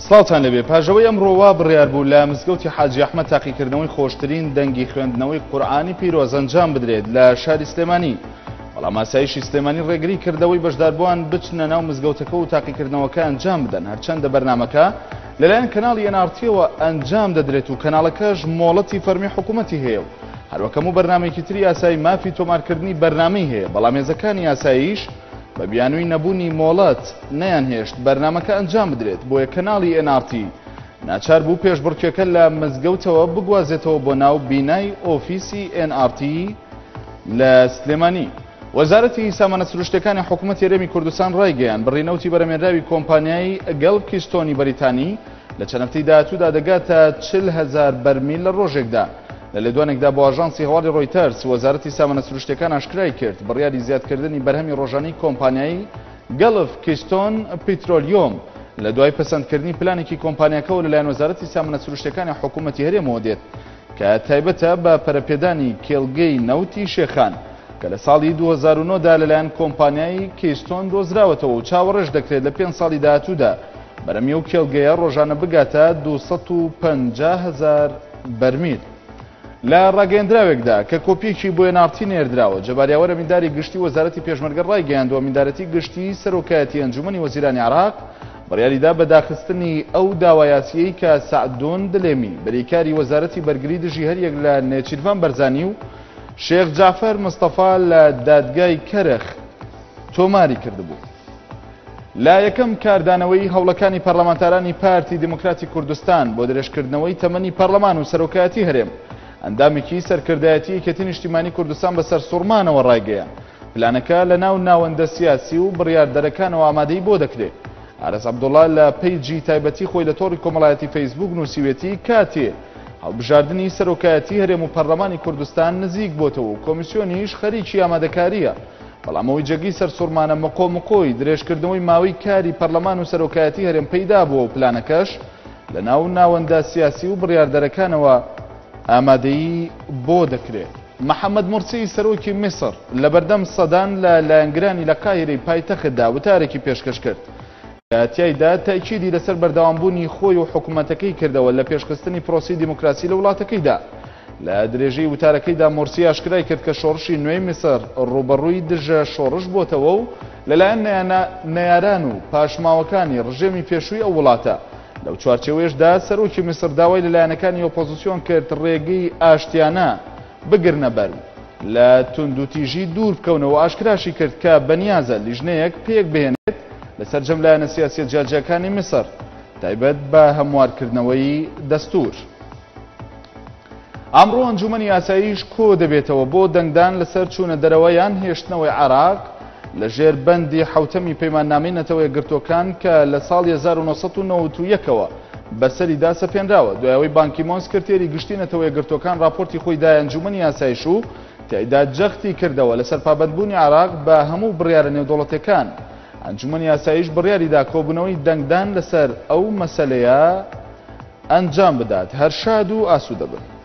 سڵاوتان لەبێ پاژەوەی ئەمڕۆوا بڕیار بوو لە مزگەوتی حاجی ئەحمەد تاقیکردنەوەی خۆشترین دەنگی خوێندنەوەی قورئانی پیرۆز ئەنجام بدرێت لە شاری سلێمانی. بەڵام ئاسایشی سلێمانی ڕێگری کردەوەی بەشداربووان بچنە ناو مزگەوتەکە و تاقیکردنەوەکە ئەنجام بدەن، هەرچەندە بەرنامەکە لەلایەن کەناڵی NRTەوە ئەنجام دەدرێت و کەناڵەکەش مۆڵەتی فەرمی حکوومەتی هەیە و هەروەکەم و بەرنامێکی تری یاسایی مافی تۆمارکردنی بەرنامەی هەیە، بەڵام هێزەکانی یاساییش بە بیانووی نەبوونی مۆڵەت نەیانهێشت بەرنامەکە ئەنجام بدرێت. بۆیە کەناڵی NRT ناچار بوو پێشبڕکێکە لە مزگەوتەوە بگوازێتەوە بۆ ناو بینای ئۆفیسی NRT لە سلێمانی. وەزارەتی سامانە سروشتەکانی حکوومەتی هەرێمی کوردستان ڕایگەیاند بڕینەوتی بەرەمێنراوی کۆمپانیای گەڵب کیستۆنی بەریتانی لە چەند هەفتەی داهاتوودا دەگاتە 40,000 بەرمیل لە ڕۆژێکدا. لە لێدوانێکدا بۆ ئاژانسی هەواڵی ڕۆیتەرس وەزارەتی سامانە سروشتەکان ئاشکرای کرد بڕیاری زیادکردنی بەرهەمی ڕۆژانەی کۆمپانیای گەڵف کیستۆن پیترۆلیۆم لە دوای پەسەندکردنی پلانێکی کۆمپانیاکەەوە لەلایەن وەزارەتی سامانە سروشتەکانی حکوومەتی هەرێمەوە دێت کە تایبەتە بە پەرەپێدانی کێڵگەی نەوتی شێخان کە لە ساڵی 2009دا لەلایەن کۆمپانیای کیستۆن دۆزراوەتەوە و چاوەڕێژ دەکرێت لە 5 ساڵی داهاتوودا بەرەمی و کێڵگەیە ڕۆژانە بگاتە 250,000 بەرمیل. لە ڕاگەیەندراوێکدا کە کۆپیەکی بۆ NRT نێردراوە جەباریاوەرە مینداری گشتی وەزارەتی پێشمەرگە ڕایگەیاندووە میندارەتی گشتی سەرۆکایەتی ئەنجومەنی وەزیرانی عێراق بڕیاریدا بە داخستنی ئەو داوایاسیەی کە سەعدۆن دلێمی بەریکاری وەزارەتی بەرگری دژی هەریەک لە نێچیروان بەرزانی و شێخ جعفەر مستەفا لە دادگای کەرخ تۆماری کردبوو. لا یەکەم کاردانەوەی هەوڵەکانی پەرلەمانتارانی پارتی دموکراتی کوردستان بۆ درێژکردنەوەی تەمەنی پەرلەمان و سەرۆکایەتی هەرێم ئەندامێکی سەرکردایەتی یەکێتی نیشتیمانی کوردستان بەسەر سوڕمانەوە ڕایگەیاند. پلانەکە لە ناو ناوەندە سیاسی و بڕیاردەرەکانەوە ئامادەی بۆ دەکرێت. ئارەس عەبدوڵڵا لە پەیجی تایبەتی خۆی لە تۆڕی کۆمەڵایەتی فەیسبوک نووسیوێتی کاتێ هەڵبژاردننی سەرۆکایەتی هەرێم و پەرلەمانی کوردستان نزیک بۆتەوە و کۆمیسیۆنیش خەریکی ئامادەکاریە. بەڵام ئەوەی جێگی سەر سوڕمانە مەقۆمقۆی درێژکردنەوەی ماوەی کاری پەرلەمان و سەرۆکایەتی هەرێم پەیدا بووە و پلانەکەش لە ناو ناوەندە سیاسی و بڕیاردەرەکانەوە ئامادەیی بۆ دەکرێت. محەممەد مورسی سەرۆکی میسر لە بەردەم سەدان لە لایەنگرانی لە قاهیرەی پایتەختدا وتارێکی پێشکەش کرد کە تیایدا تاکیدی لەسەر بەردەوامبوونی خۆی و حکوومەتەکەی کردەوە لە پێشخستنی پرۆسی دیموکراسی لە وڵاتەکەیدا. لە درێژەی وتارەکەیدا مورسی ئاشکرای کرد کە شۆڕشی نوێی میسر ڕوبەڕووی دژە شۆڕش بۆتەوە و لەلایەن نەیاران و پاشماوەکانی ڕژێمی پێشووی ئەو وڵاتە. لەو چوارچێوەیەشدا سەرۆکی میسر داوای لەلایەنەکانی ئۆپۆزیسیۆن کرد ڕێگەی ئاشتیانە بگرنە بەر لە توندوتیژی دوور بکەونەوە ئاشکراشی کرد کە بەنیازە لیژنەیەک پێک بهێنێت لەسەر جەم لایەنە سیاسی جیاجیەکانی میسر تایبەت بە هەموارکردنەوەی دەستوور. ئەمڕۆ ئەنجومەنی یاساییش کۆ دەبێتەوە بۆ دەنگدان لەسەر چوونە دەرەوە یان هێشتنەوەی عێراق لە ژێر بەندی حوتەمی پەیماننامەی نەتەوە یەکگرتوەکان کە لە ساڵی 1991ەوە بەسەریدا سەپێنراوە. دوایەوەی بانکی مۆن سکرتێری گشتی نەتەوە یەکگرتوەکان راپۆرتی خۆی دایە ئەنجومەنی یاساییش و تیایدا جەختی کردەوە لەسەر پابەندبوونی عێراق بە هەموو بڕیارە نێودەوڵەتیەکان. ئەنجومەنی یاساییش بڕیاریدا کۆبوونەوەی دەنگدان لەسەر ئەو مەسەلەیە ئەنجام بدات. هەر شاد و ئاسوودە بن.